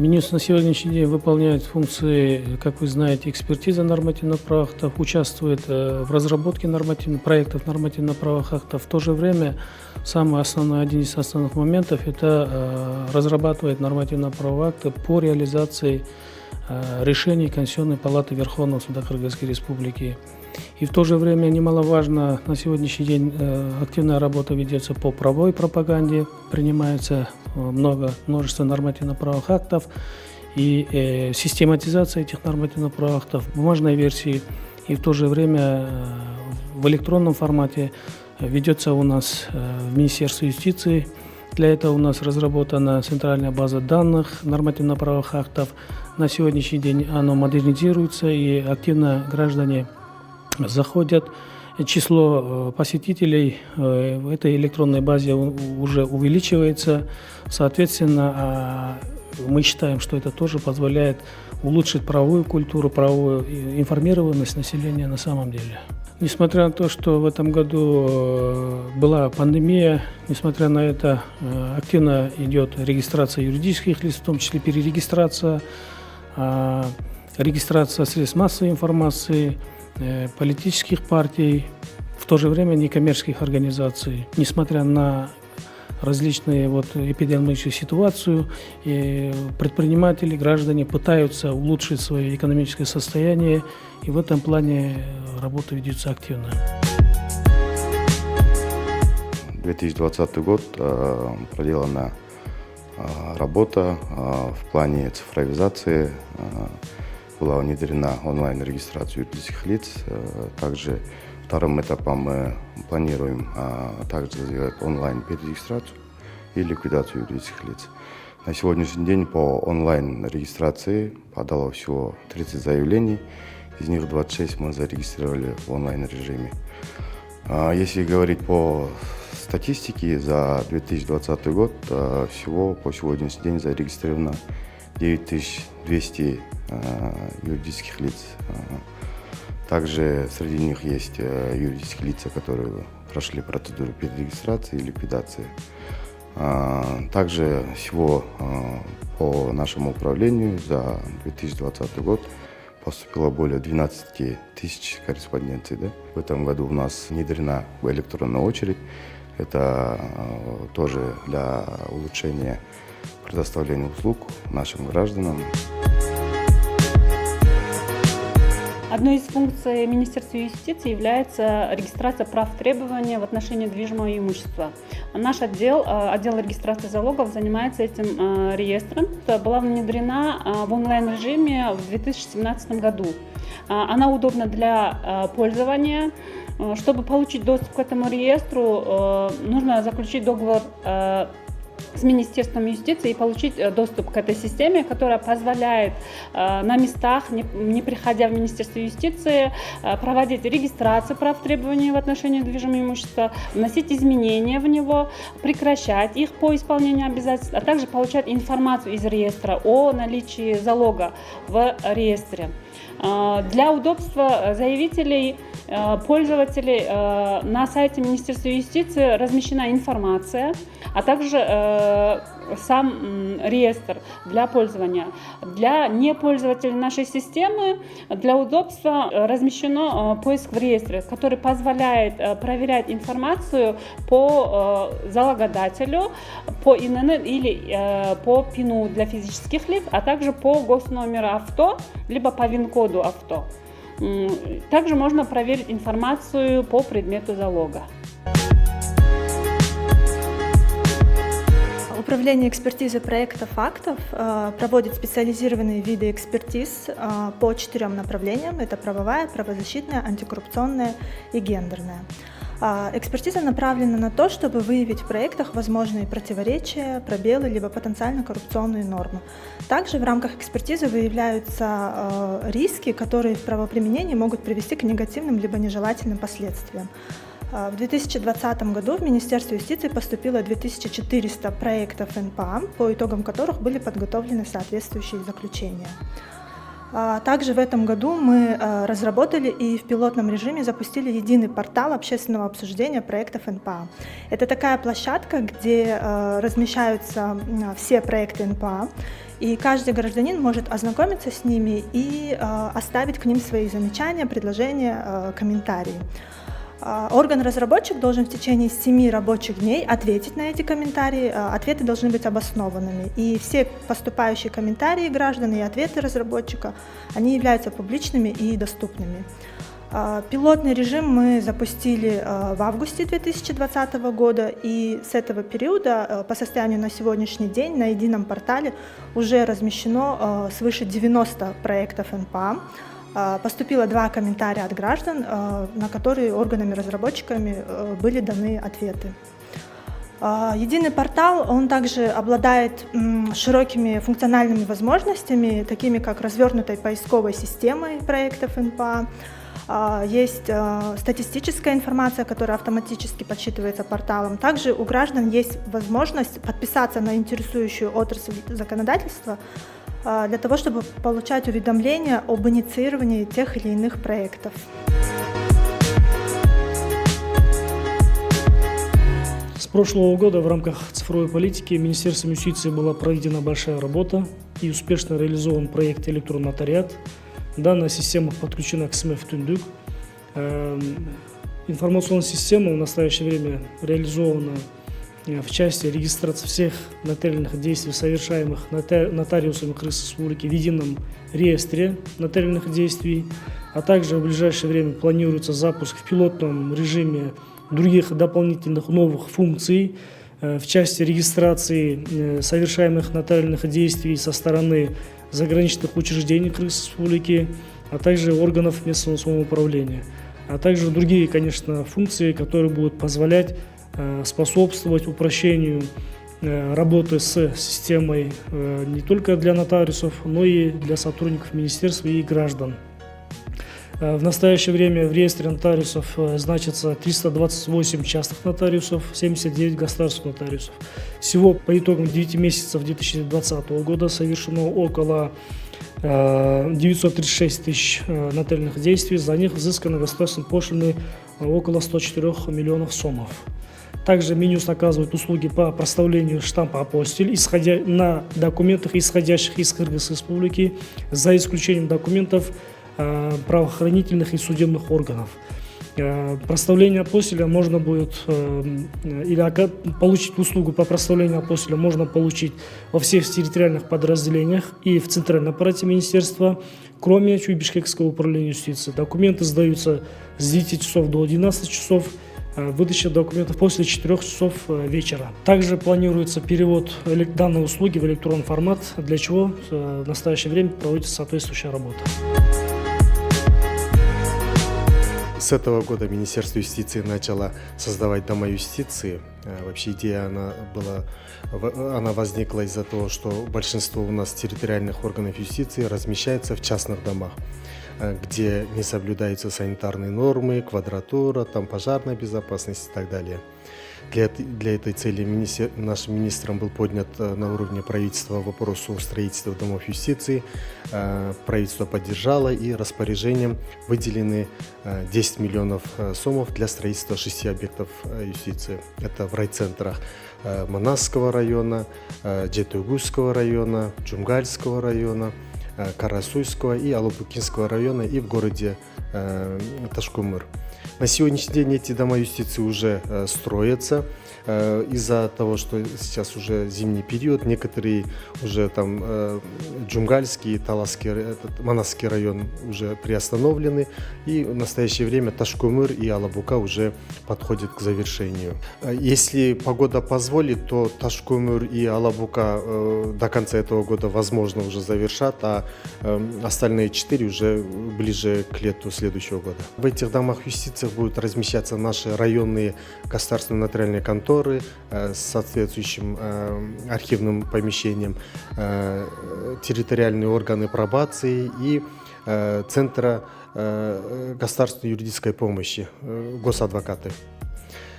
Минюст на сегодняшний день выполняет функции, как вы знаете, экспертиза нормативных правовых актов, участвует в разработке проектов нормативных правовых актов. В то же время самый основной, один из основных моментов – это разрабатывает нормативно-правовые акты по реализации решений Конституционной палаты Верховного суда Кыргызской Республики. И в то же время немаловажно, на сегодняшний день активная работа ведется по правовой пропаганде, принимается множество нормативно-правовых актов, и систематизация этих нормативно-правовых актов в бумажной версии и в то же время в электронном формате ведется у нас в Министерстве юстиции. Для этого у нас разработана центральная база данных нормативно-правовых актов. На сегодняшний день оно модернизируется, и активно граждане заходят. Число посетителей в этой электронной базе уже увеличивается. Соответственно, мы считаем, что это тоже позволяет улучшить правовую культуру, правовую информированность населения на самом деле. Несмотря на то, что в этом году была пандемия, несмотря на это, активно идет регистрация юридических лиц, в том числе перерегистрация, регистрация средств массовой информации, политических партий, в то же время некоммерческих организаций. Несмотря на различные эпидемиологическую ситуацию, и предприниматели, граждане пытаются улучшить свое экономическое состояние, и в этом плане работа ведется активно. 2020 год проделана работа в плане цифровизации. Была внедрена онлайн-регистрация юридических лиц. Также вторым этапом мы планируем также сделать онлайн-перерегистрацию и ликвидацию юридических лиц. На сегодняшний день по онлайн-регистрации подало всего 30 заявлений, из них 26 мы зарегистрировали в онлайн-режиме. Если говорить по статистике, за 2020 год всего по сегодняшний день зарегистрировано 9200 юридических лиц. Также среди них есть юридические лица, которые прошли процедуру перерегистрации и ликвидации. Также всего по нашему управлению за 2020 год поступило более 12 тысяч корреспонденций. В этом году у нас внедрена электронная очередь. Это тоже для улучшения предоставления услуг нашим гражданам. Одной из функций Министерства юстиции является регистрация прав требования в отношении движимого имущества. Наш отдел регистрации залогов занимается этим реестром. Была внедрена в онлайн-режиме в 2017 году. Она удобна для пользования. Чтобы получить доступ к этому реестру, нужно заключить договор с Министерством юстиции и получить доступ к этой системе, которая позволяет на местах, не приходя в Министерство юстиции, проводить регистрацию прав требований в отношении движимого имущества, вносить изменения в него, прекращать их по исполнению обязательств, а также получать информацию из реестра о наличии залога в реестре. Для удобства заявителей, пользователей на сайте Министерства юстиции размещена информация, а также сам реестр для пользования. Для непользователей нашей системы для удобства размещено поиск в реестре, который позволяет проверять информацию по залогодателю, по ИНН или по ПИНу для физических лиц, а также по госномеру авто, либо по ВИН-коду авто. Также можно проверить информацию по предмету залога. Управление экспертизы проектов актов проводит специализированные виды экспертиз по 4 направлениям. Это правовая, правозащитная, антикоррупционная и гендерная. Экспертиза направлена на то, чтобы выявить в проектах возможные противоречия, пробелы либо потенциально коррупционные нормы. Также в рамках экспертизы выявляются риски, которые в правоприменении могут привести к негативным либо нежелательным последствиям. В 2020 году в Министерство юстиции поступило 2400 проектов НПА, по итогам которых были подготовлены соответствующие заключения. Также в этом году мы разработали и в пилотном режиме запустили единый портал общественного обсуждения проектов НПА. Это такая площадка, где размещаются все проекты НПА, и каждый гражданин может ознакомиться с ними и оставить к ним свои замечания, предложения, комментарии. Орган-разработчик должен в течение 7 рабочих дней ответить на эти комментарии. Ответы должны быть обоснованными. И все поступающие комментарии граждан и ответы разработчика, они являются публичными и доступными. Пилотный режим мы запустили в августе 2020 года, и с этого периода по состоянию на сегодняшний день на едином портале уже размещено свыше 90 проектов НПА. Поступило 2 комментария от граждан, на которые органами-разработчиками были даны ответы. Единый портал, он также обладает широкими функциональными возможностями, такими как развернутой поисковой системой проектов НПА. Есть статистическая информация, которая автоматически подсчитывается порталом. Также у граждан есть возможность подписаться на интересующую отрасль законодательства для того, чтобы получать уведомления об инициировании тех или иных проектов. С прошлого года в рамках цифровой политики Министерством юстиции была проведена большая работа и успешно реализован проект «Электронный нотариат». Данная система подключена к СМЭ в Түндүк. Информационная система в настоящее время реализована в части регистрации всех нотариальных действий, совершаемых нотариусами Кыргызской Республики в едином реестре нотариальных действий, а также в ближайшее время планируется запуск в пилотном режиме других дополнительных новых функций в части регистрации совершаемых нотариальных действий со стороны заграничных учреждений Кыргызской Республики, а также органов местного самоуправления, а также другие, конечно, функции, которые будут позволять способствовать упрощению работы с системой не только для нотариусов, но и для сотрудников министерства и граждан. В настоящее время в реестре нотариусов значится 328 частных нотариусов, 79 государственных нотариусов. Всего по итогам 9 месяцев 2020 года совершено около 936 тысяч нотариальных действий, за них взыскано государственной пошлины около 104 миллионов сомов. Также Минюст оказывает услуги по проставлению штампа апостиль на документах, исходящих из Кыргызской Республики, за исключением документов правоохранительных и судебных органов. Проставление апостиля можно будет, или получить услугу по проставлению апостиля можно получить во всех территориальных подразделениях и в центральном аппарате министерства, кроме Чуй-Бишкекского управления юстиции. Документы сдаются с 9 часов до 11 часов, выдача документов после 4 часов вечера. Также планируется перевод данной услуги в электронный формат, для чего в настоящее время проводится соответствующая работа. С этого года Министерство юстиции начало создавать дома юстиции. Вообще идея она возникла из-за того, что большинство у нас территориальных органов юстиции размещается в частных домах, где не соблюдаются санитарные нормы, квадратура, там пожарная безопасность и так далее. Для этой цели нашим министром был поднят на уровне правительства вопрос о строительстве домов юстиции. Правительство поддержало, и распоряжением выделены 10 миллионов сомов для строительства 6 объектов юстиции. Это в райцентрах Манасского района, Жетыгузского района, Джумгальского района, Карасуйского и Алабукинского района и в городе Ташкумыр. На сегодняшний день эти дома юстиции уже строятся. Из-за того, что сейчас уже зимний период, некоторые уже там Джумгальский, Манасский район уже приостановлены, и в настоящее время Ташкумыр и Алабука уже подходят к завершению. Если погода позволит, то Ташкумыр и Алабука до конца этого года возможно уже завершат, а остальные 4 уже ближе к лету следующего года. В этих домах юстиции будут размещаться наши районные государственные нотариальные конторы с соответствующим архивным помещением, территориальные органы пробации и Центра государственной юридической помощи, госадвокаты.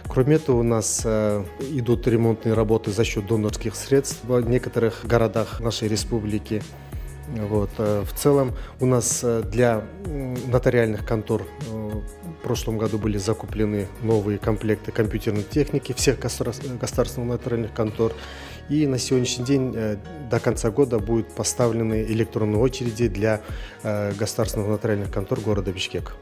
Кроме этого, у нас идут ремонтные работы за счет донорских средств в некоторых городах нашей республики. Вот. В целом у нас для нотариальных контор в прошлом году были закуплены новые комплекты компьютерной техники всех государственных нотариальных контор. И на сегодняшний день до конца года будут поставлены электронные очереди для государственных нотариальных контор города Бишкек.